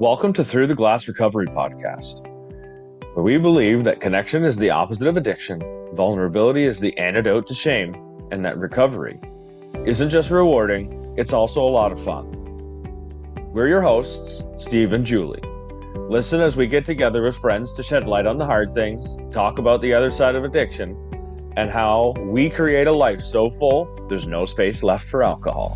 Welcome to Through the Glass Recovery Podcast, where we believe that connection is the opposite of addiction, vulnerability is the antidote to shame, and that recovery isn't just rewarding, it's also a lot of fun. We're your hosts, Steve and Julie. Listen as we get together with friends to shed light on the hard things, talk about the other side of addiction, and how we create a life so full there's no space left for alcohol.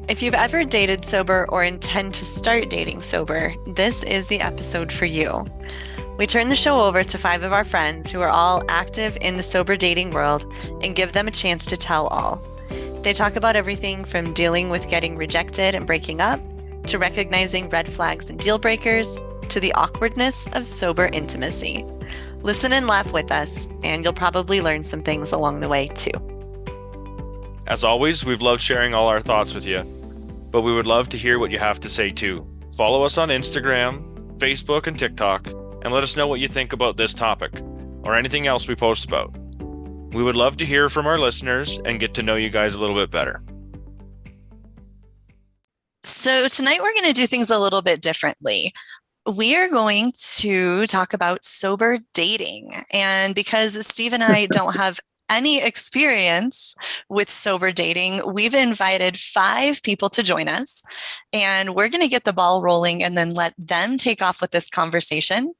If you've ever dated sober or intend to start dating sober, this is the episode for you. We turn the show over to 5 of our friends who are all active in the sober dating world and give them a chance to tell all. They talk about everything from dealing with getting rejected and breaking up, to recognizing red flags and deal breakers, to the awkwardness of sober intimacy. Listen and laugh with us, and you'll probably learn some things along the way too. As always, we've loved sharing all our thoughts with you, but we would love to hear what you have to say too. Follow us on Instagram, Facebook, and TikTok, and let us know what you think about this topic or anything else we post about. We would love to hear from our listeners and get to know you guys a little bit better. So tonight we're going to do things a little bit differently. We are going to talk about sober dating. And because Steve and I don't have any experience with sober dating, we've invited 5 people to join us, and we're going to get the ball rolling and then let them take off with this conversation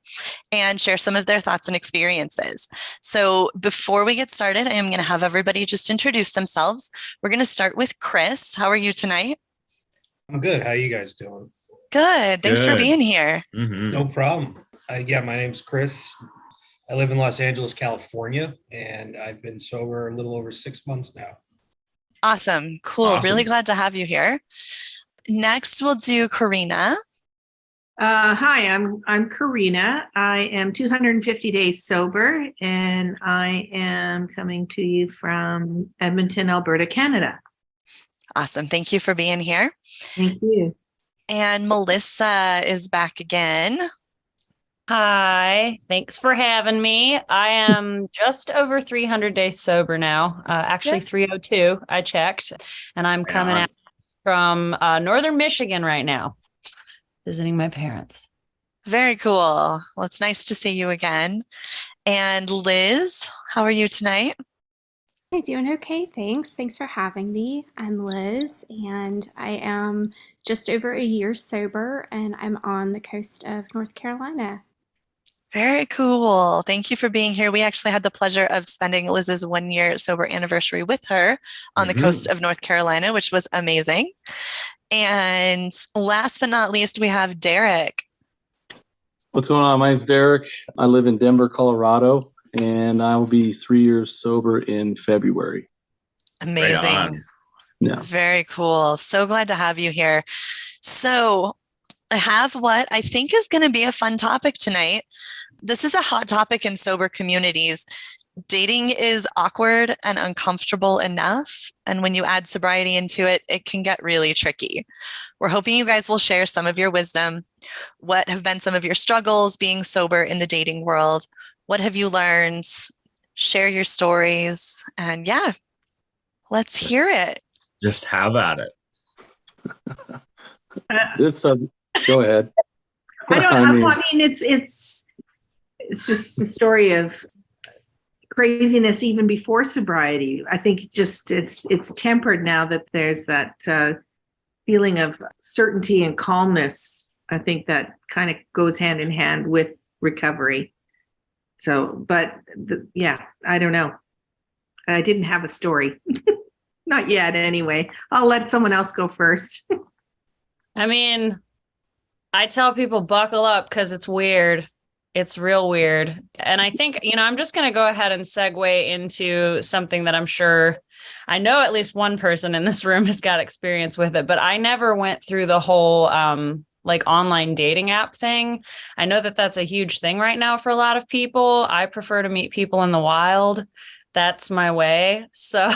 and share some of their thoughts and experiences. So before we get started, I am going to have everybody just introduce themselves. We're going to start with Chris. How are you tonight? I'm good. How are you guys doing? Good. Thanks for being here. Mm-hmm. No problem. My name's Chris. I live in Los Angeles, California, and I've been sober a little over 6 months now. Awesome. Cool. Really glad to have you here. Next, we'll do Karina. Hi, I'm Karina. I am 250 days sober, and I am coming to you from Edmonton, Alberta, Canada. Awesome. Thank you for being here. Thank you. And Melissa is back again. Hi, thanks for having me. I am just over 300 days sober now, actually 302, I checked, and I'm coming out from northern Michigan right now, visiting my parents. Very cool. Well, it's nice to see you again. And Liz, how are you tonight? Hey, doing okay, thanks. Thanks for having me. I'm Liz, and I am just over a year sober, and I'm on the coast of North Carolina. Very cool. Thank you for being here. We actually had the pleasure of spending Liz's 1-year sober anniversary with her on the coast of North Carolina, which was amazing. And last but not least, we have Derek. What's going on? My name's Derek. I live in Denver, Colorado, and I will be 3 years sober in February. Amazing. Yeah. Very cool. So glad to have you here. So I have what I think is going to be a fun topic tonight. This is a hot topic in sober communities. Dating is awkward and uncomfortable enough. And when you add sobriety into it, it can get really tricky. We're hoping you guys will share some of your wisdom. What have been some of your struggles being sober in the dating world? What have you learned? Share your stories. And yeah, let's hear it. Just have at it. Go ahead. I mean, it's just a story of craziness even before sobriety. I think just it's tempered now that there's that feeling of certainty and calmness. I think that kind of goes hand in hand with recovery. So, but I don't know. I didn't have a story. Not yet, anyway. I'll let someone else go first. I mean, I tell people buckle up because it's weird. It's real weird. And I think, I'm just going to go ahead and segue into something that I'm sure I know at least one person in this room has got experience with it, but I never went through the whole online dating app thing. I know that that's a huge thing right now for a lot of people. I prefer to meet people in the wild. That's my way. So,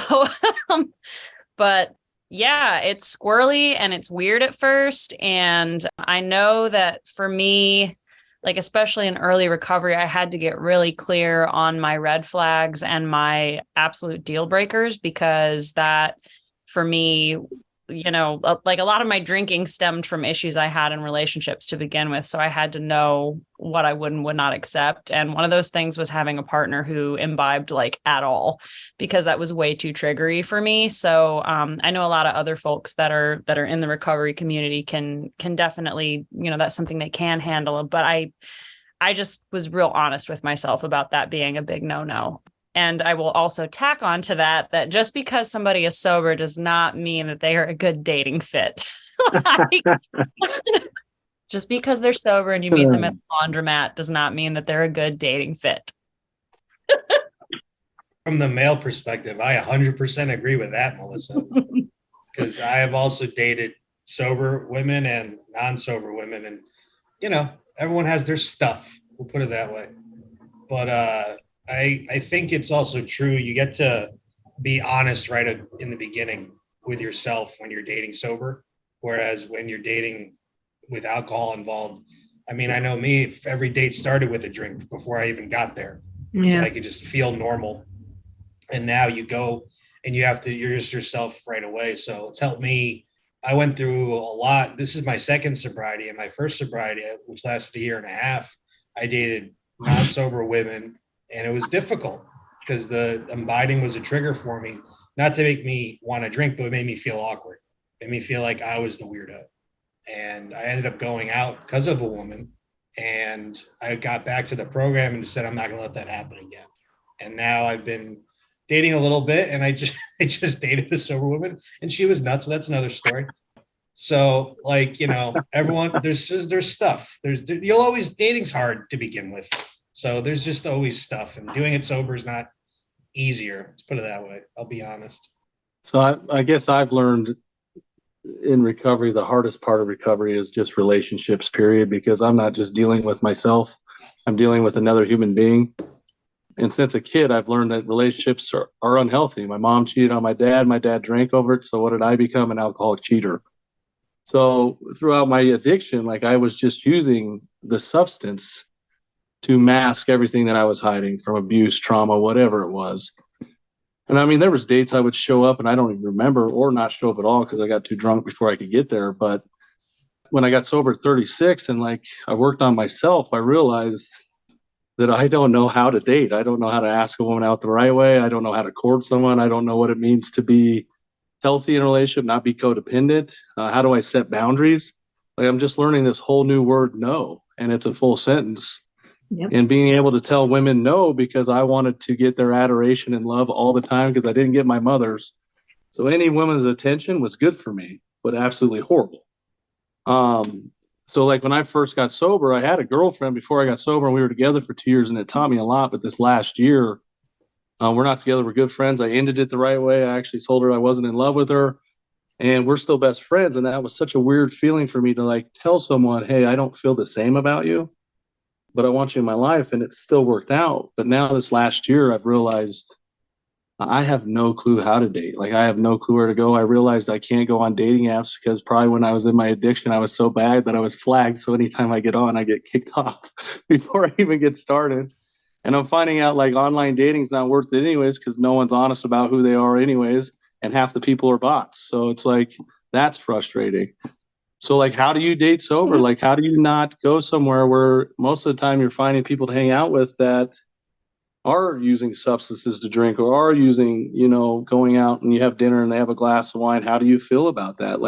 but yeah, it's squirrely and it's weird at first. And I know that for me, like, especially in early recovery, I had to get really clear on my red flags and my absolute deal breakers, because that for me like a lot of my drinking stemmed from issues I had in relationships to begin with. So I had to know what I would and would not accept. And one of those things was having a partner who imbibed like at all, because that was way too triggery for me. So I know a lot of other folks that are in the recovery community can definitely, that's something they can handle. But I just was real honest with myself about that being a big no-no. And I will also tack on to that just because somebody is sober does not mean that they are a good dating fit. Just because they're sober and you meet them at the laundromat does not mean that they're a good dating fit. From the male perspective, I 100% agree with that, Melissa, because I have also dated sober women and non-sober women, and everyone has their stuff. We'll put it that way. But I think it's also true. You get to be honest right in the beginning with yourself when you're dating sober, whereas when you're dating with alcohol involved, I mean, I know me, if every date started with a drink before I even got there, so I could just feel normal. And now you go and you're just yourself right away. So it's helped me. I went through a lot. This is my second sobriety, and my first sobriety, which lasted a year and a half, I dated non-sober women. And it was difficult because the imbibing was a trigger for me, not to make me want to drink, but it made me feel awkward. It made me feel like I was the weirdo. And I ended up going out because of a woman. And I got back to the program and said, I'm not going to let that happen again. And now I've been dating a little bit, and I just dated a sober woman, and she was nuts. But that's another story. So, everyone, there's stuff. You'll always, dating's hard to begin with. So there's just always stuff, and doing it sober is not easier. Let's put it that way. I'll be honest. So I guess I've learned in recovery, the hardest part of recovery is just relationships, period, because I'm not just dealing with myself. I'm dealing with another human being. And since a kid, I've learned that relationships are unhealthy. My mom cheated on my dad. My dad drank over it. So what did I become? An alcoholic cheater. So throughout my addiction, I was just using the substance to mask everything that I was hiding from abuse, trauma, whatever it was. And I mean, there was dates I would show up and I don't even remember, or not show up at all because I got too drunk before I could get there. But when I got sober at 36 and I worked on myself, I realized that I don't know how to date. I don't know how to ask a woman out the right way. I don't know how to court someone. I don't know what it means to be healthy in a relationship, not be codependent. How do I set boundaries? I'm just learning this whole new word, no, and it's a full sentence. Yep. And being able to tell women no because I wanted to get their adoration and love all the time because I didn't get my mother's. So any woman's attention was good for me, but absolutely horrible. So when I first got sober, I had a girlfriend before I got sober, and we were together for 2 years, and it taught me a lot. But this last year, we're not together. We're good friends. I ended it the right way. I actually told her I wasn't in love with her, and we're still best friends. And that was such a weird feeling for me to tell someone, hey, I don't feel the same about you, but I want you in my life. And it still worked out. But now this last year, I've realized I have no clue how to date. I have no clue where to go. I realized I can't go on dating apps because probably when I was in my addiction, I was so bad that I was flagged. So anytime I get on, I get kicked off before I even get started. And I'm finding out online dating is not worth it anyways because no one's honest about who they are anyways. And half the people are bots. So it's that's frustrating. So how do you date sober? How do you not go somewhere where most of the time you're finding people to hang out with that are using substances to drink or are using, going out and you have dinner and they have a glass of wine? How do you feel about that?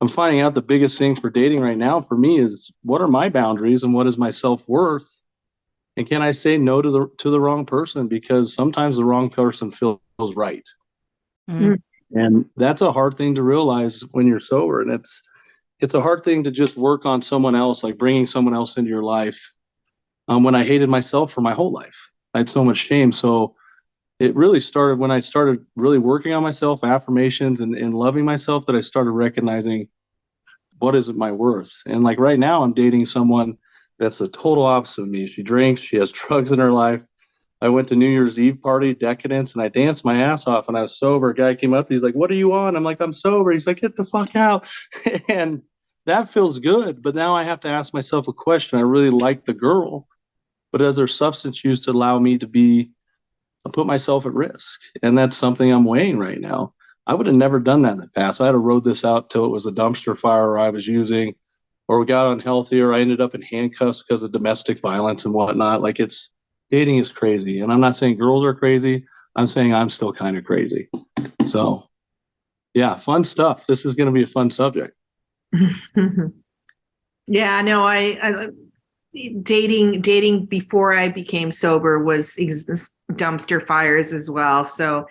I'm finding out the biggest thing for dating right now for me is what are my boundaries and what is my self-worth? And can I say no to the wrong person? Because sometimes the wrong person feels right. Mm-hmm. And that's a hard thing to realize when you're sober. And it's a hard thing to just work on someone else, bringing someone else into your life. When I hated myself for my whole life, I had so much shame. So it really started when I started really working on myself, affirmations and loving myself, that I started recognizing what is my worth. And right now I'm dating someone that's the total opposite of me. She drinks, she has drugs in her life. I went to New Year's Eve party, decadence, and I danced my ass off and I was sober. A guy came up, he's like, what are you on? I'm like, I'm sober. He's like, get the fuck out. And that feels good. But now I have to ask myself a question. I really like the girl, but is there substance use to allow me to put myself at risk? And that's something I'm weighing right now. I would have never done that in the past. I'd have rode this out till it was a dumpster fire I was using, or we got unhealthy, or I ended up in handcuffs because of domestic violence and whatnot. Like, dating is crazy. And I'm not saying girls are crazy. I'm saying I'm still kind of crazy. So yeah, fun stuff. This is going to be a fun subject. Yeah, no, I dating before I became sober was dumpster fires as well. So,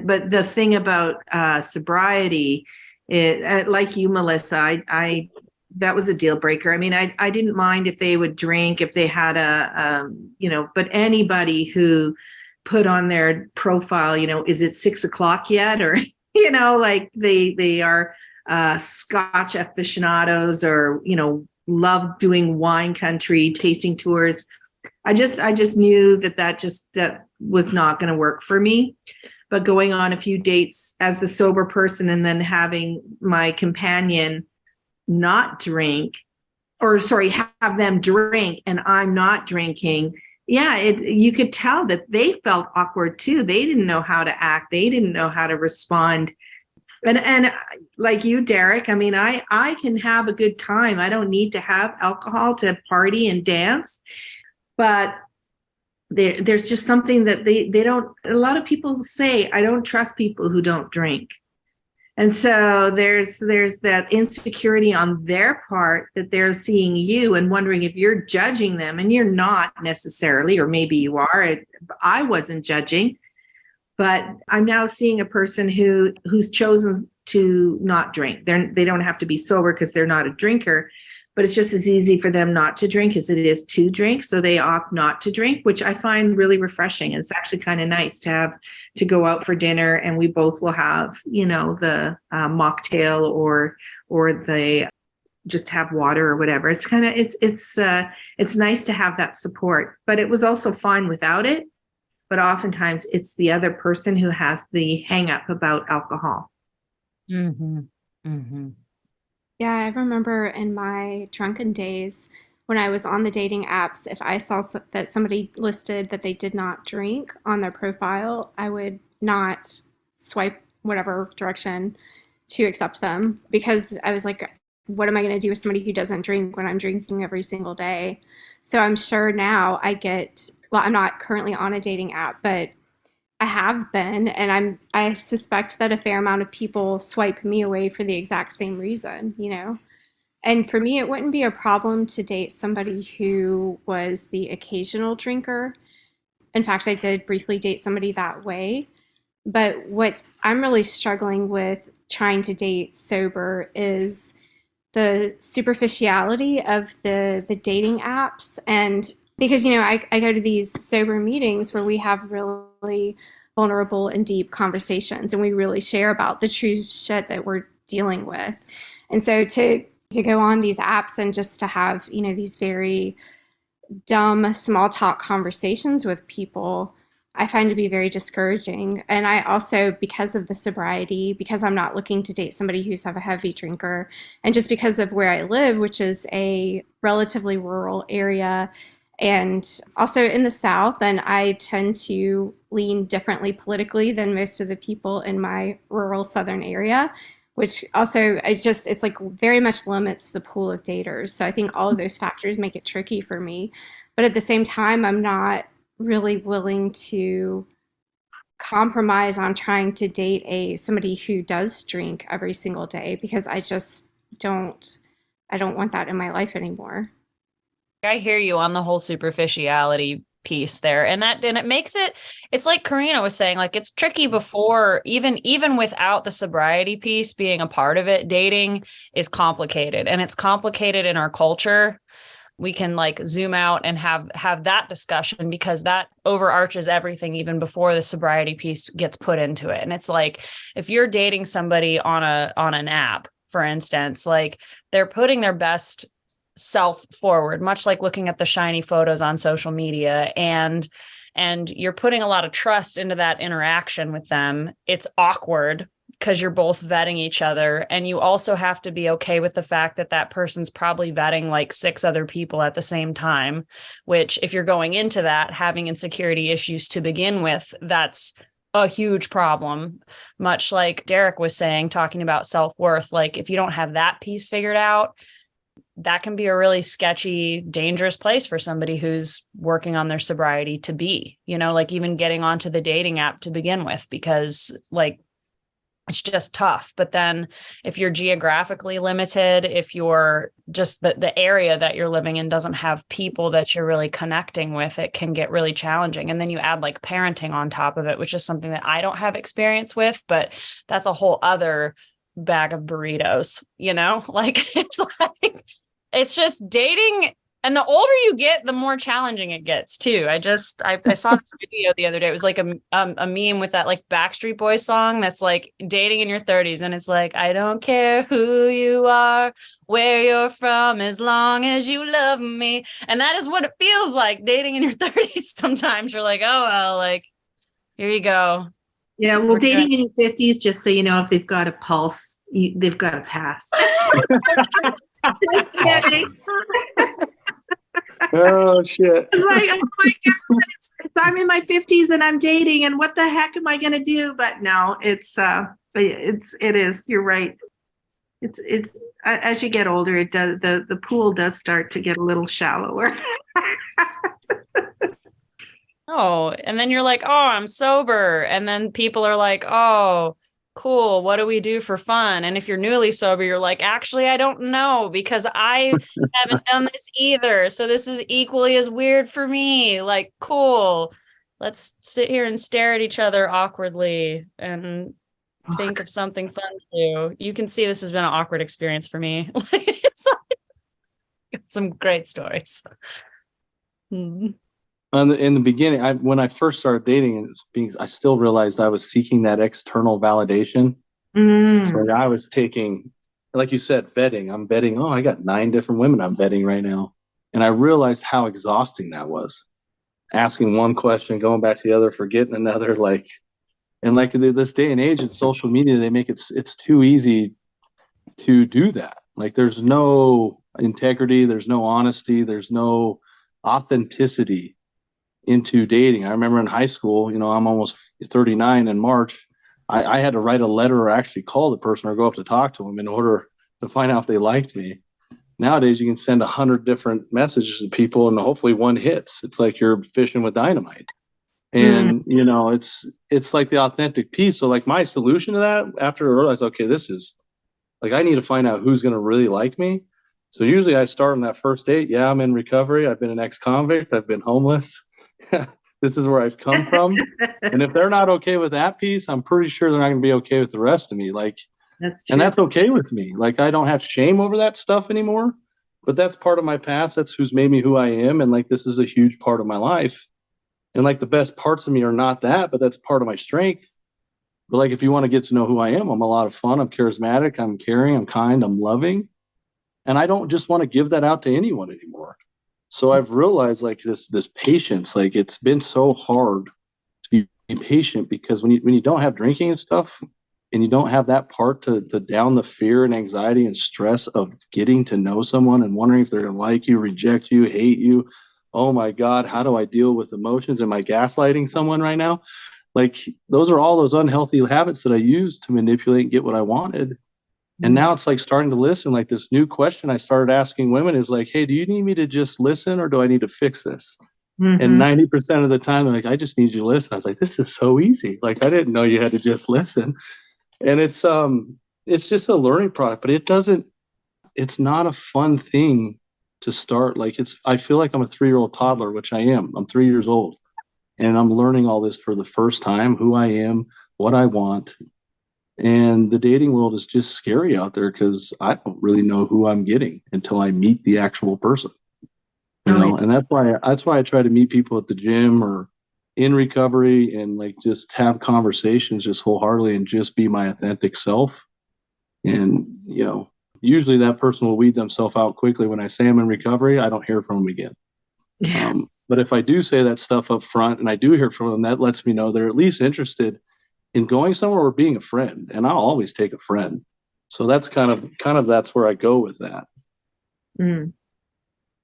but the thing about sobriety, like you, Melissa, I that was a deal breaker. I mean, I didn't mind if they would drink, if they had but anybody who put on their profile, is it 6:00 yet? Or, like they are Scotch aficionados, or, love doing wine country tasting tours. I just knew that was not going to work for me. But going on a few dates as the sober person, and then having my companion not drink, or sorry, have them drink and I'm not drinking. Yeah, you could tell that they felt awkward too. They didn't know how to act. They didn't know how to respond. And like you, Derek, I mean, I can have a good time. I don't need to have alcohol to party and dance. But there's just something that they don't, a lot of people say, I don't trust people who don't drink. And so there's that insecurity on their part, that they're seeing you and wondering if you're judging them, and you're not necessarily, or maybe you are. I wasn't judging. But I'm now seeing a person who's chosen to not drink. They don't have to be sober because they're not a drinker, but it's just as easy for them not to drink as it is to drink. So they opt not to drink, which I find really refreshing. It's actually kind of nice to go out for dinner, and we both will have, the mocktail or the just have water or whatever. It's kind of it's nice to have that support. But it was also fine without it. But oftentimes it's the other person who has the hang up about alcohol. Mm-hmm. Mm-hmm. Yeah, I remember in my drunken days when I was on the dating apps, if I saw that somebody listed that they did not drink on their profile, I would not swipe whatever direction to accept them, because I was like, what am I going to do with somebody who doesn't drink when I'm drinking every single day? So I'm sure now I'm not currently on a dating app, but I have been, and I suspect that a fair amount of people swipe me away for the exact same reason, And for me, it wouldn't be a problem to date somebody who was the occasional drinker. In fact, I did briefly date somebody that way. But what I'm really struggling with trying to date sober is the superficiality of the dating apps. And because, I go to these sober meetings where we have really vulnerable and deep conversations, and we really share about the true shit that we're dealing with. And so to go on these apps and just to have, these very dumb small talk conversations with people, I find to be very discouraging. And I also, because of the sobriety, because I'm not looking to date somebody who's a heavy drinker, and just because of where I live, which is a relatively rural area, and also in the South, and I tend to lean differently politically than most of the people in my rural Southern area, which also it's like very much limits the pool of daters. So I think all of those factors make it tricky for me. But at the same time, I'm not really willing to compromise on trying to date somebody who does drink every single day, because I don't want that in my life anymore. I hear you on the whole superficiality piece there. And it makes it's like Karina was saying, like, it's tricky before, even without the sobriety piece being a part of it. Dating is complicated, and it's complicated in our culture. We can zoom out and have that discussion, because that overarches everything even before the sobriety piece gets put into it. And it's like, if you're dating somebody on an app, for instance, they're putting their best self forward, much like looking at the shiny photos on social media, and you're putting a lot of trust into that interaction with them. It's awkward because you're both vetting each other, and you also have to be okay with the fact that that person's probably vetting 6 other people at the same time, which, if you're going into that having insecurity issues to begin with, that's a huge problem, much like Derek was saying, talking about self-worth. Like if you don't have that piece figured out, that can be a really sketchy, dangerous place for somebody who's working on their sobriety to be, like even getting onto the dating app to begin with, because like it's just tough. But then if you're geographically limited, if you're just the area that you're living in doesn't have people that you're really connecting with, it can get really challenging. And then you add like parenting on top of it, which is something that I don't have experience with, but that's a whole other bag of burritos, like it's just dating. And the older you get, the more challenging it gets too. I saw this video the other day. It was like a meme with that like Backstreet Boys song that's like dating in your 30s. And it's like, I don't care who you are, where you're from, as long as you love me. And that is what it feels like dating in your 30s. Sometimes you're like, oh, well, like, here you go. Yeah, well, dating in your 50s, just so you know, if they've got a pulse, they've got a pass. Just kidding. Oh shit. It's like, oh my God, I'm in my 50s and I'm dating, and what the heck am I going to do? But no, it is, you're right. It's as you get older, it does, the pool does start to get a little shallower. Oh, and then you're like, oh, I'm sober. And then people are like, oh, cool. What do we do for fun? And if you're newly sober, you're like, actually, I don't know, because I haven't done this either. So this is equally as weird for me. Like, cool. Let's sit here and stare at each other awkwardly and think of something fun to do. You can see this has been an awkward experience for me. It's like, some great stories. In the beginning, when I first started dating, I still realized I was seeking that external validation. So I was taking, like you said, vetting. I'm vetting. Oh, I got 9 different women I'm vetting right now. And I realized how exhausting that was. Asking one question, going back to the other, forgetting another. This day and age in social media, they make it's too easy to do that. Like there's no integrity, there's no honesty, there's no authenticity into dating. I remember in high school, I'm almost 39 in March. I had to write a letter or actually call the person or go up to talk to them in order to find out if they liked me. Nowadays, you can send 100 different messages to people and hopefully one hits. It's like you're fishing with dynamite. And, it's like the authentic piece. So like my solution to that, after I realized, okay, this is like, I need to find out who's going to really like me. So usually I start on that first date. Yeah, I'm in recovery. I've been an ex-convict. I've been homeless. This is where I've come from. And if they're not okay with that piece, I'm pretty sure they're not going to be okay with the rest of me. Like, that's true. And that's okay with me. Like, I don't have shame over that stuff anymore, but that's part of my past. That's who's made me who I am. And like, this is a huge part of my life. And like the best parts of me are not that, but that's part of my strength. But like, if you want to get to know who I am, I'm a lot of fun. I'm charismatic. I'm caring. I'm kind. I'm loving. And I don't just want to give that out to anyone anymore. So I've realized like this patience, like it's been so hard to be patient, because when you don't have drinking and stuff, and you don't have that part to down the fear and anxiety and stress of getting to know someone and wondering if they're going to like you, reject you, hate you. Oh my God, how do I deal with emotions? Am I gaslighting someone right now? Like those are all those unhealthy habits that I used to manipulate and get what I wanted. And now it's like starting to listen. Like this new question I started asking women is like, hey, do you need me to just listen or do I need to fix this? And 90% of the time, they're like, I just need you to listen. I was like, this is so easy. Like, I didn't know you had to just listen. And it's just a learning product, but it's not a fun thing to start. Like I feel like I'm a 3-year-old toddler, which I am. I'm 3 years old and I'm learning all this for the first time, who I am, what I want. And the dating world is just scary out there because I don't really know who I'm getting until I meet the actual person. And that's why I try to meet people at the gym or in recovery and like just have conversations just wholeheartedly and just be my authentic self. And, usually that person will weed themselves out quickly. When I say I'm in recovery, I don't hear from them again. But if I do say that stuff up front and I do hear from them, that lets me know they're at least interested in going somewhere or being a friend. And I'll always take a friend. So that's kind of that's where I go with that.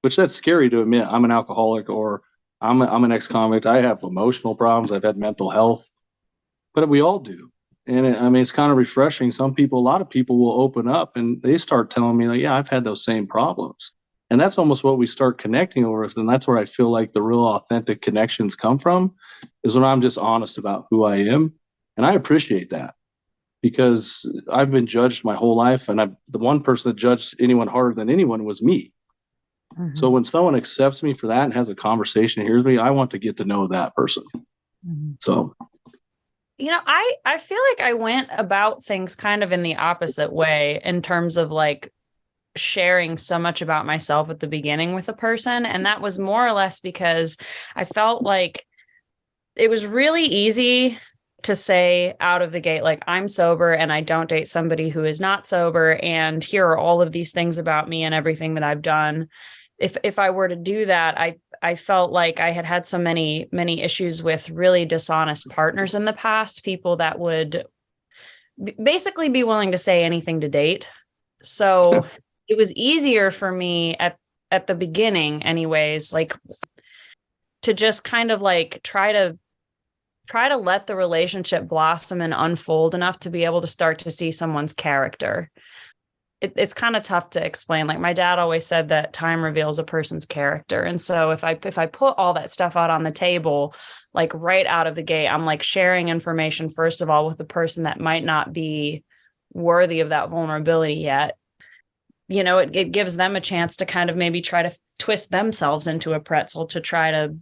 Which that's scary to admit. I'm an alcoholic or I'm an ex-convict. I have emotional problems. I've had mental health. but we all do. And it's kind of refreshing. A lot of people will open up and they start telling me like, yeah, I've had those same problems. And that's almost what we start connecting over with. And that's where I feel like the real authentic connections come from, is when I'm just honest about who I am. And I appreciate that, because I've been judged my whole life. And the one person that judged anyone harder than anyone was me. Mhm. So when someone accepts me for that and has a conversation, hears me, I want to get to know that person. Mhm. So, I feel like I went about things kind of in the opposite way in terms of like sharing so much about myself at the beginning with a person. And that was more or less because I felt like it was really easy to say out of the gate, like, I'm sober and I don't date somebody who is not sober. And here are all of these things about me and everything that I've done. If I were to do that, I felt like I had so many issues with really dishonest partners in the past, people that would basically be willing to say anything to date. So it was easier for me at the beginning anyways, like, to just kind of like try to let the relationship blossom and unfold enough to be able to start to see someone's character. It's kind of tough to explain. Like, my dad always said that time reveals a person's character. And so if I put all that stuff out on the table, like right out of the gate, I'm like sharing information, first of all, with the person that might not be worthy of that vulnerability yet. It gives them a chance to kind of maybe try to twist themselves into a pretzel to try to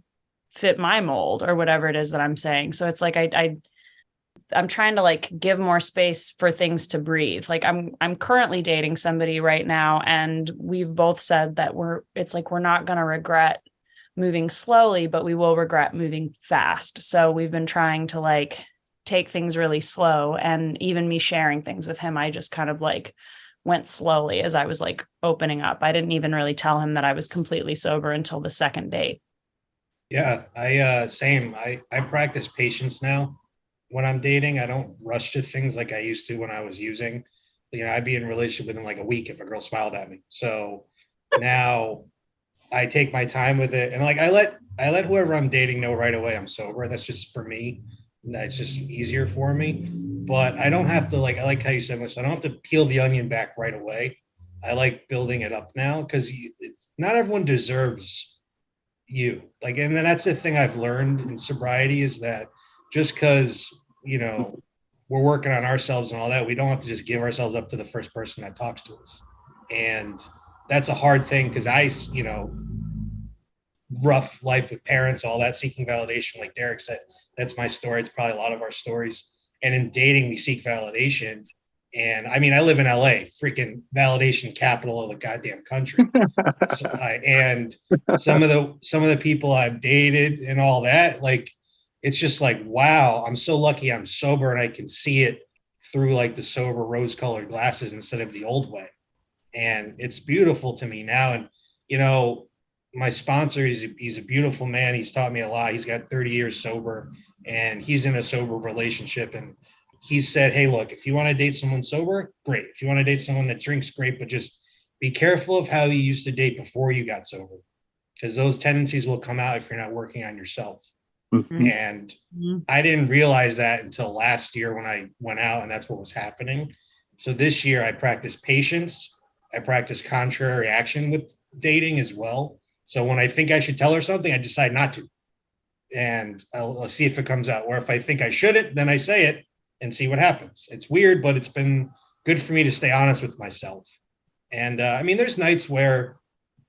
fit my mold or whatever it is that I'm saying. So it's like I'm trying to like give more space for things to breathe. Like, I'm currently dating somebody right now, and we've both said that we're not going to regret moving slowly, but we will regret moving fast. So we've been trying to like take things really slow, and even me sharing things with him, I just kind of like went slowly as I was like opening up. I didn't even really tell him that I was completely sober until the second date. Yeah, same. I practice patience now when I'm dating. I don't rush to things like I used to when I was using. I'd be in a relationship within like a week if a girl smiled at me. So now I take my time with it, and like I let whoever I'm dating know right away I'm sober. That's just for me. It's just easier for me. But I don't have to I like how you said this. I don't have to peel the onion back right away. I like building it up now, because not everyone deserves you. And then that's the thing I've learned in sobriety, is that just because we're working on ourselves and all that, we don't have to just give ourselves up to the first person that talks to us. And that's a hard thing, because rough life with parents, all that, seeking validation, like Derek said, that's my story. It's probably a lot of our stories. And in dating, we seek validation. And I mean, I live in LA, freaking validation capital of the goddamn country. And some of the people I've dated and all that, like, it's just like, wow, I'm so lucky I'm sober and I can see it through like the sober rose-colored glasses instead of the old way. And it's beautiful to me now. And my sponsor, he's a beautiful man. He's taught me a lot. He's got 30 years sober, and he's in a sober relationship. And he said, hey, look, if you want to date someone sober, great. If you want to date someone that drinks, great. But just be careful of how you used to date before you got sober, because those tendencies will come out if you're not working on yourself. Mm-hmm. And I didn't realize that until last year when I went out, and that's what was happening. So this year I practiced patience. I practice contrary action with dating as well. So when I think I should tell her something, I decide not to. And I'll see if it comes out. Or if I think I shouldn't, then I say it and see what happens. It's weird, but it's been good for me to stay honest with myself. And I mean, there's nights where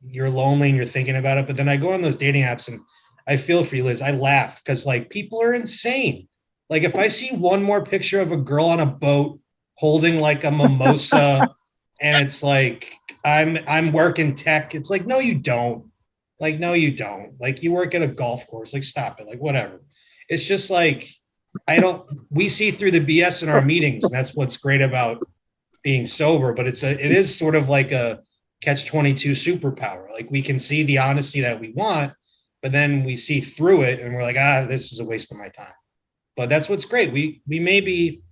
you're lonely and you're thinking about it, but then I go on those dating apps and I feel for you, Liz. I laugh because like people are insane. Like if I see one more picture of a girl on a boat holding like a mimosa and it's like, I'm working tech. It's like, no, you don't. Like, no, you don't. Like, you work at a golf course. Like, stop it. Like, whatever. It's just like, we see through the BS in our meetings. And that's what's great about being sober. But it is sort of like a catch-22 superpower. Like, we can see the honesty that we want, but then we see through it and we're like, this is a waste of my time. But that's what's great. We may be,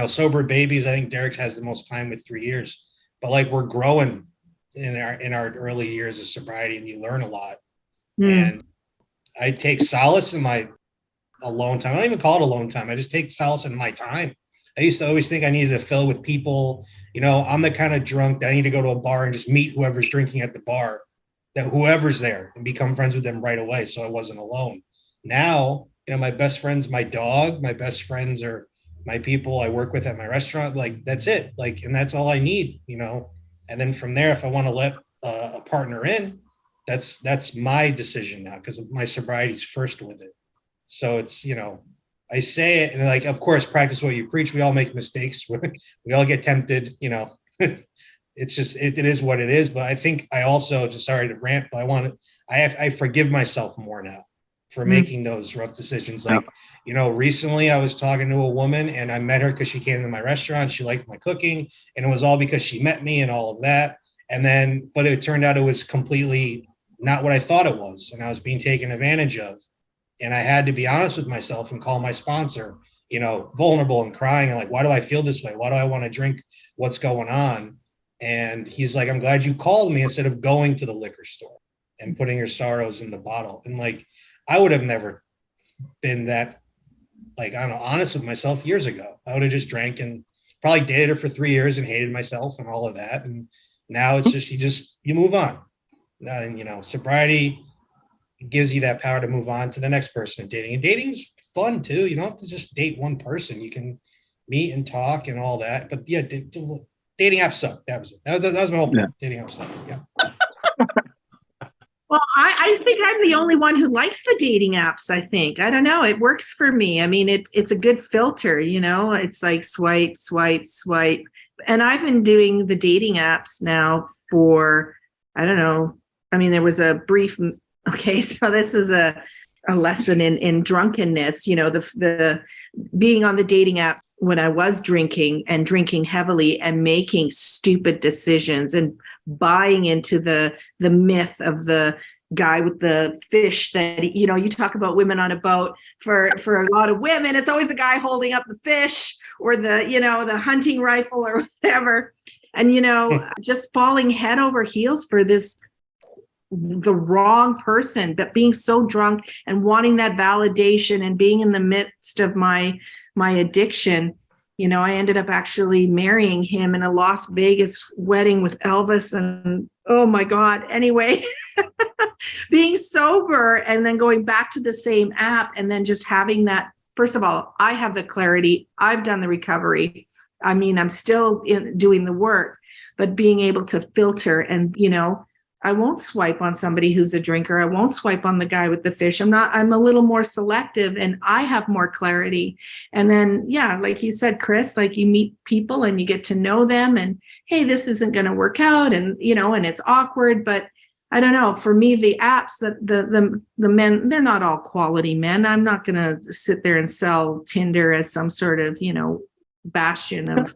sober babies. I think Derek's has the most time with 3 years, but like we're growing in our early years of sobriety, and you learn a lot. And I take solace in my alone time. I don't even call it alone time. I just take solace in my time. I used to always think I needed to fill with people. You know, I'm the kind of drunk that I need to go to a bar and just meet whoever's drinking at the bar, that whoever's there, and become friends with them right away. So I wasn't alone. Now, you know, my best friend's my dog. My best friends are my people I work with at my restaurant. Like, that's it. Like, and that's all I need, you know? And then from there, if I want to let a partner in, that's my decision now, because my sobriety's first with it. So it's, you know, I say it, and like, of course, practice what you preach. We all make mistakes. We all get tempted, you know. It's just, it is what it is. But I think I also, just sorry to rant, but I forgive myself more now for making those rough decisions. Like, you know, recently I was talking to a woman, and I met her because she came to my restaurant. She liked my cooking, and it was all because she met me and all of that. And then, but it turned out it was completely not what I thought it was. And I was being taken advantage of. And I had to be honest with myself and call my sponsor, you know, vulnerable and crying and like, why do I feel this way? Why do I want to drink? What's going on? And he's like, I'm glad you called me instead of going to the liquor store and putting your sorrows in the bottle. And like, I would have never been that, like, I don't know, honest with myself years ago. I would have just drank and probably dated her for 3 years and hated myself and all of that. And now it's just, you move on. And, you know, sobriety gives you that power to move on to the next person. Dating, and dating's fun too. You don't have to just date one person. You can meet and talk and all that. But yeah, dating apps suck. That was it. That was my whole point. Yeah. Dating apps suck. Yeah. Well, I think I'm the only one who likes the dating apps. I think, I don't know, it works for me. I mean, it's a good filter, you know. It's like swipe, swipe, swipe. And I've been doing the dating apps now for, I don't know. I mean, there was a brief. Okay, so this is a lesson in drunkenness. You know, the being on the dating apps when I was drinking heavily and making stupid decisions and buying into the myth of the guy with the fish that, you know, you talk about women on a boat. For a lot of women, it's always the guy holding up the fish or the, you know, the hunting rifle or whatever. And, you know, just falling head over heels for the wrong person, but being so drunk and wanting that validation and being in the midst of my addiction. You know, I ended up actually marrying him in a Las Vegas wedding with Elvis, and oh my God. Anyway, being sober and then going back to the same app and then just having that, first of all, I have the clarity. I've done the recovery. I mean, I'm still doing the work, but being able to filter and, you know, I won't swipe on somebody who's a drinker. I won't swipe on the guy with the fish. I'm a little more selective and I have more clarity. And then, yeah, like you said, Chris, like you meet people and you get to know them and, hey, this isn't going to work out. And, you know, and it's awkward, but I don't know. For me, the apps that the men, they're not all quality men. I'm not going to sit there and sell Tinder as some sort of, you know, bastion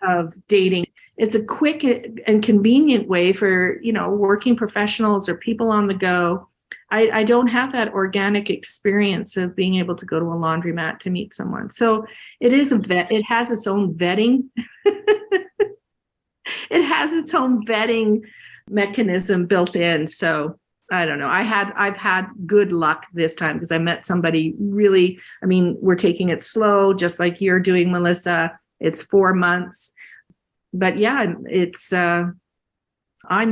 of dating. It's a quick and convenient way for, you know, working professionals or people on the go. I don't have that organic experience of being able to go to a laundromat to meet someone. So it is it has its own vetting. It has its own vetting mechanism built in. So I don't know. I've had good luck this time because I met somebody really, I mean, we're taking it slow, just like you're doing, Melissa. It's 4 months. But yeah, it's, I'm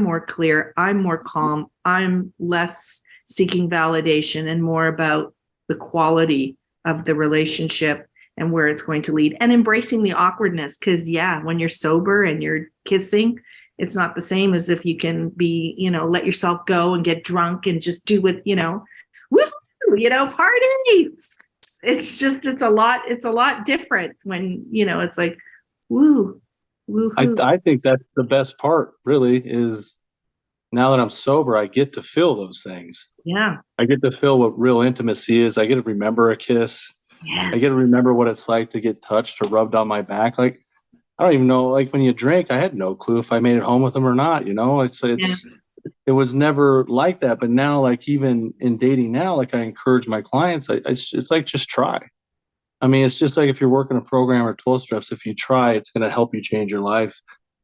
more clear. I'm more calm. I'm less seeking validation and more about the quality of the relationship and where it's going to lead and embracing the awkwardness. Because yeah, when you're sober and you're kissing, it's not the same as if you can be, you know, let yourself go and get drunk and just do it, you know, woohoo, you know, party. It's just, it's a lot different when, you know, it's like, woo. I think that's the best part, really, is now that I'm sober, I get to feel those things. Yeah. I get to feel what real intimacy is. I get to remember a kiss. Yes. I get to remember what it's like to get touched or rubbed on my back. Like, I don't even know, like when you drink, I had no clue if I made it home with them or not, you know, it was never like that. But now, like even in dating now, like I encourage my clients, it's like, just try. I mean, it's just like if you're working a program or 12 steps, if you try, it's going to help you change your life.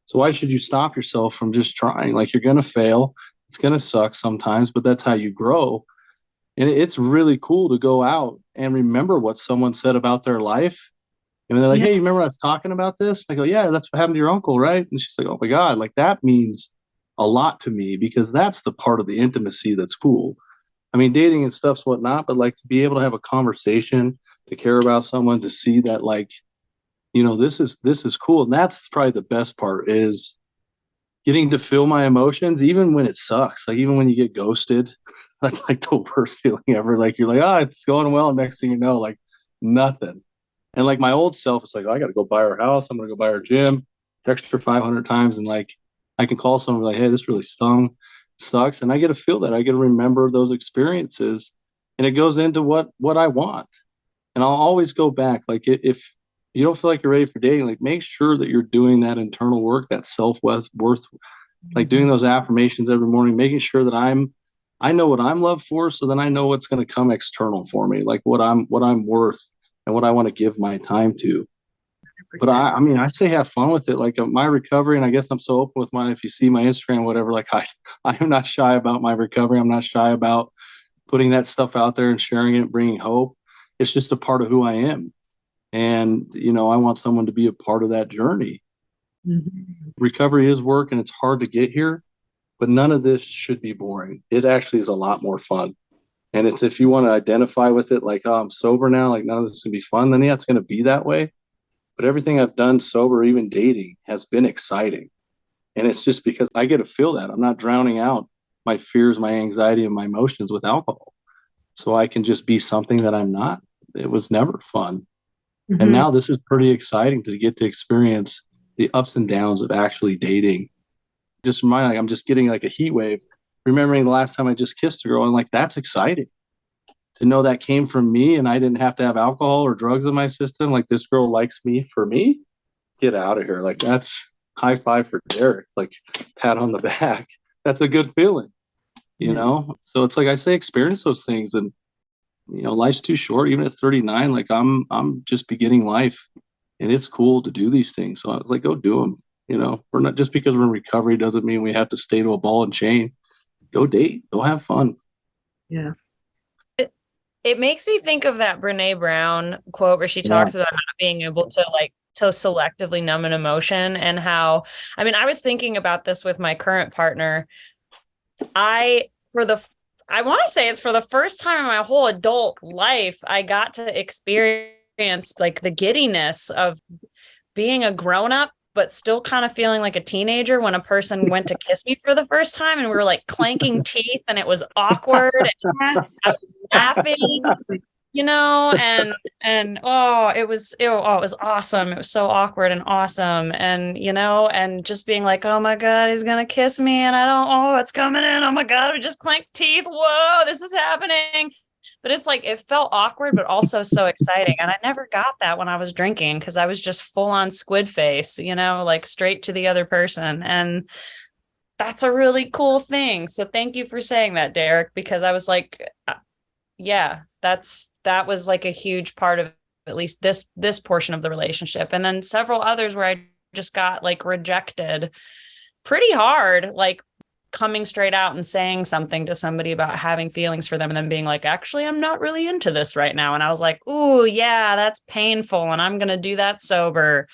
So why should you stop yourself from just trying? Like you're going to fail. It's going to suck sometimes, but that's how you grow. And it's really cool to go out and remember what someone said about their life. And they're like, hey, you remember I was talking about this? I go, yeah, that's what happened to your uncle, right? And she's like, oh my God, like that means a lot to me because that's the part of the intimacy that's cool. I mean, dating and stuff's whatnot, but like to be able to have a conversation, to care about someone, to see that like, this is cool. And that's probably the best part is getting to feel my emotions, even when it sucks. Like even when you get ghosted, that's like the worst feeling ever. Like you're like, it's going well. Next thing you know, like nothing. And like my old self, it's like, I got to go buy her house. I'm going to go buy her gym, text her 500 times. And like, I can call someone like, hey, this really sucks. And I get to feel that. I get to remember those experiences and it goes into what I want. And I'll always go back. Like if you don't feel like you're ready for dating, like make sure that you're doing that internal work, that self-worth, like doing those affirmations every morning, making sure that I know what I'm loved for. So then I know what's going to come external for me, like what I'm worth and what I want to give my time to. But I mean, I say have fun with it. Like my recovery, and I guess I'm so open with mine. If you see my Instagram, whatever, like I am not shy about my recovery. I'm not shy about putting that stuff out there and sharing it, bringing hope. It's just a part of who I am. And, I want someone to be a part of that journey. Mm-hmm. Recovery is work and it's hard to get here, but none of this should be boring. It actually is a lot more fun. And it's if you want to identify with it, like, oh, I'm sober now, like none of this is going to be fun, then yeah, it's going to be that way. But everything I've done sober, even dating, has been exciting. And it's just because I get to feel that. I'm not drowning out my fears, my anxiety, and my emotions with alcohol. So I can just be something that I'm not. It was never fun. Mm-hmm. And now this is pretty exciting to get to experience the ups and downs of actually dating. Just remind, like I'm just getting like a heat wave, remembering the last time I just kissed a girl, and like that's exciting to know that came from me and I didn't have to have alcohol or drugs in my system. Like this girl likes me for me. Get out of here. Like that's high five for Derek, like pat on the back. That's a good feeling, you know? So it's like I say, experience those things, and life's too short. Even at 39, like I'm just beginning life, and it's cool to do these things. So I was like, go do them. We're not, just because we're in recovery doesn't mean we have to stay to a ball and chain. Go date, go have fun. Yeah. It makes me think of that Brene Brown quote where she talks about not being able to selectively numb an emotion, and how, I mean, I was thinking about this with my current partner. I want to say it's for the first time in my whole adult life, I got to experience like the giddiness of being a grown-up, but still kind of feeling like a teenager when a person went to kiss me for the first time and we were like clanking teeth and it was awkward. And I was laughing, and it was awesome. It was so awkward and awesome. And, and just being like, oh my God, he's going to kiss me. And it's coming in. Oh my God, we just clanked teeth. Whoa, this is happening. But it's like, it felt awkward, but also so exciting. And I never got that when I was drinking because I was just full on squid face, like straight to the other person. And that's a really cool thing. So thank you for saying that, Derek, because I was like, yeah, that was like a huge part of at least this portion of the relationship. And then several others where I just got like rejected pretty hard, like coming straight out and saying something to somebody about having feelings for them and then being like, actually, I'm not really into this right now. And I was like, ooh, yeah, that's painful. And I'm going to do that sober.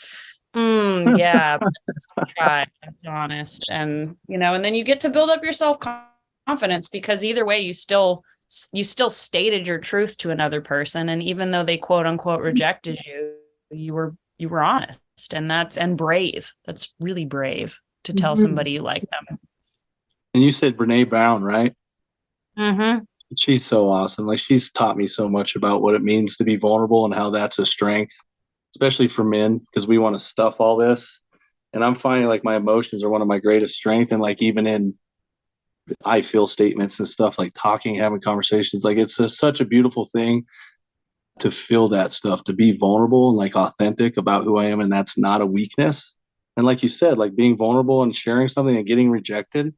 Yeah, let's try. That's honest. And, and then you get to build up your self-confidence because either way, you still stated your truth to another person. And even though they quote unquote rejected you, you were honest, and brave. That's really brave to tell somebody you like them. And you said Brene Brown, right? Mm-hmm. She's so awesome. Like she's taught me so much about what it means to be vulnerable and how that's a strength, especially for men, because we want to stuff all this. And I'm finding like my emotions are one of my greatest strengths. And like even in I feel statements and stuff, like talking, having conversations, like it's such a beautiful thing to feel that stuff, to be vulnerable and like authentic about who I am. And that's not a weakness. And like you said, like being vulnerable and sharing something and getting rejected,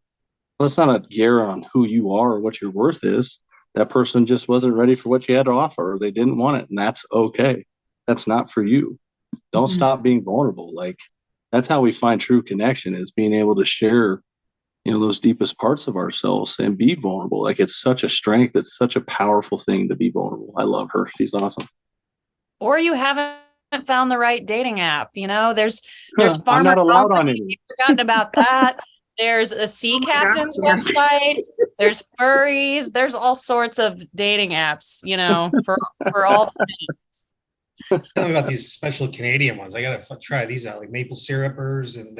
well, it's not a guarantee on who you are or what your worth is. That person just wasn't ready for what you had to offer, or they didn't want it. And that's okay. That's not for you. Don't stop being vulnerable. Like that's how we find true connection, is being able to share those deepest parts of ourselves and be vulnerable. Like, it's such a strength. It's such a powerful thing to be vulnerable. I love her. She's awesome. Or you haven't found the right dating app. There's I'm Farmer not allowed on Company. any. You've forgotten about that. There's a sea captain's website. There's furries. There's all sorts of dating apps, for all the things. Tell me about these special Canadian ones. I gotta try these out, like maple syrupers and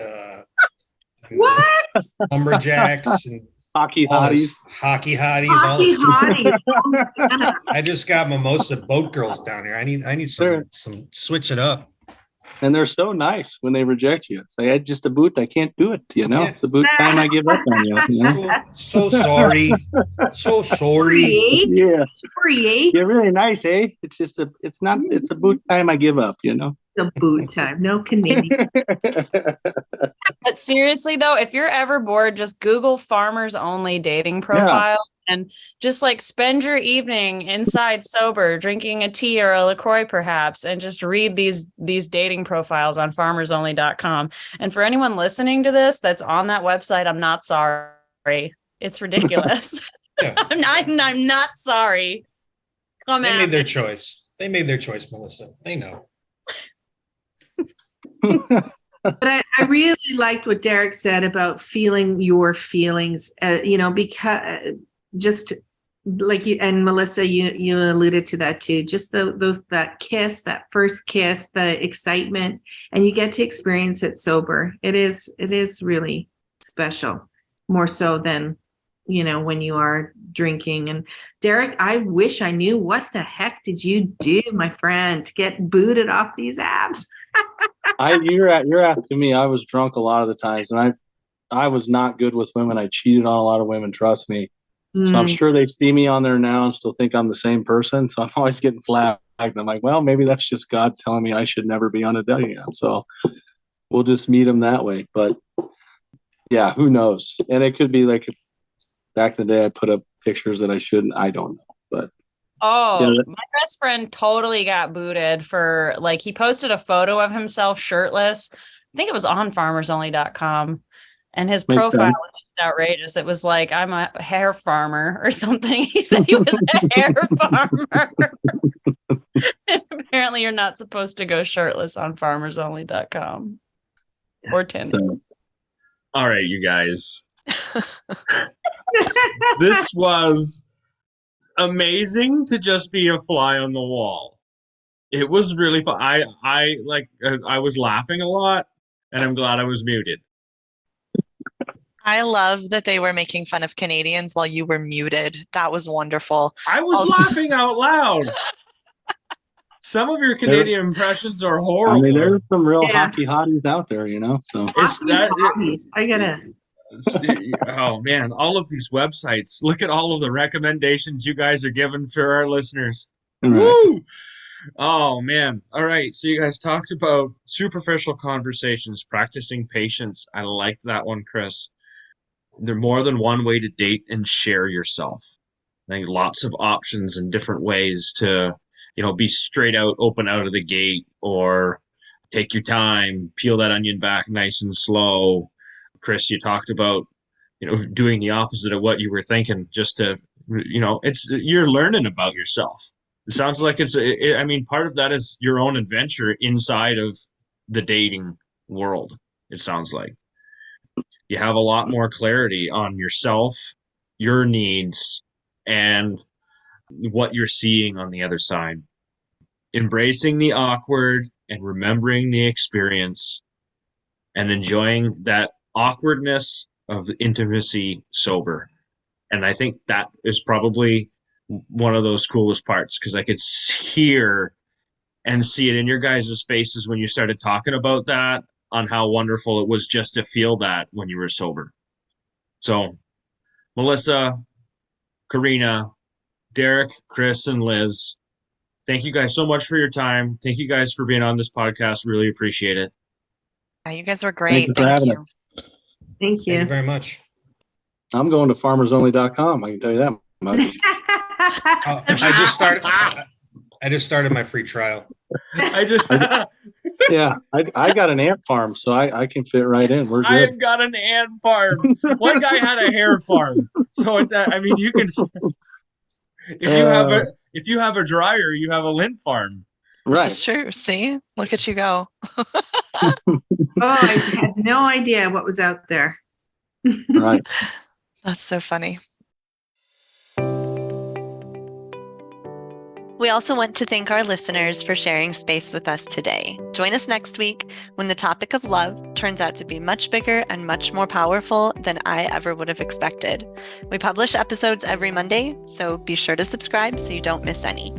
What? lumberjacks and Hockey all hotties. this hockey hotties. all Hockey this. hotties. I just got mimosa boat girls down here. I need some switch it up. And they're so nice when they reject you. It's like, I just a boot. I can't do it. Yeah. It's a boot time. I give up on you. So sorry. So sorry. Yeah. Sorry, You're really nice, eh? It's just it's a boot time. I give up, The boot time. No Canadian. But seriously, though, if you're ever bored, just Google farmers only dating profile and just like spend your evening inside sober, drinking a tea or a LaCroix perhaps, and just read these dating profiles on farmersonly.com. And for anyone listening to this that's on that website, I'm not sorry. It's ridiculous. Yeah. I'm not sorry. They made their choice. They made their choice, Melissa. They know. But I really liked what Derek said about feeling your feelings, because just like you and Melissa, you alluded to that too. Just that kiss, that first kiss, the excitement, and you get to experience it sober. It is really special, more so than when you are drinking. And Derek, I wish I knew, what the heck did you do, my friend, to get booted off these apps? You're asking me. I was drunk a lot of the times, and I was not good with women. I cheated on a lot of women. Trust me. So I'm sure they see me on there now and still think I'm the same person. So I'm always getting flagged. I'm like, well, maybe that's just God telling me I should never be on a dating app. So we'll just meet them that way. But yeah, who knows? And it could be like back in the day, I put up pictures that I shouldn't. I don't know. But my best friend totally got booted for, like, he posted a photo of himself shirtless. I think it was on farmersonly.com, and his Makes profile sense. was just outrageous. It was like, I'm a hair farmer or something. He said he was a hair farmer. And apparently you're not supposed to go shirtless on farmersonly.com or Tinder. So, All right, you guys. This was amazing to just be a fly on the wall. It was really fun. I was laughing a lot, and I'm glad I was muted. I love that they were making fun of Canadians while you were muted. That was wonderful. I was laughing out loud. Some of your Canadian impressions are horrible. I mean, there's some real hockey hotties out there, So It's that. I gotta. Oh man, all of these websites. Look at all of the recommendations you guys are giving for our listeners. Right. Woo! Oh man. All right. So you guys talked about superficial conversations, practicing patience. I liked that one, Chris. There's more than one way to date and share yourself. I think lots of options and different ways to, be straight out, open out of the gate, or take your time, peel that onion back nice and slow. Chris, you talked about, doing the opposite of what you were thinking, just to, you're learning about yourself. It sounds like part of that is your own adventure inside of the dating world. It sounds like you have a lot more clarity on yourself, your needs, and what you're seeing on the other side. Embracing the awkward and remembering the experience and enjoying that awkwardness of intimacy sober. And I think that is probably one of those coolest parts, because I could hear and see it in your guys' faces when you started talking about that, on how wonderful it was just to feel that when you were sober. So, Melissa, Karina, Derek, Chris, and Liz, thank you guys so much for your time. Thank you guys for being on this podcast. Really appreciate it. You guys were great. Thank Thank you. Thank Thank you. you very much. I'm going to farmersonly.com. I can tell you that much. I just started my free trial. I just Yeah, I got an ant farm, so I can fit right in. We're good. I've got an ant farm. One guy had a hair farm. So I mean, you can if you have a dryer, you have a lint farm. This Right. is true. See, look at you go. Oh, I had no idea what was out there. Right. That's so funny. We also want to thank our listeners for sharing space with us today. Join us next week when the topic of love turns out to be much bigger and much more powerful than I ever would have expected. We publish episodes every Monday, so be sure to subscribe so you don't miss any.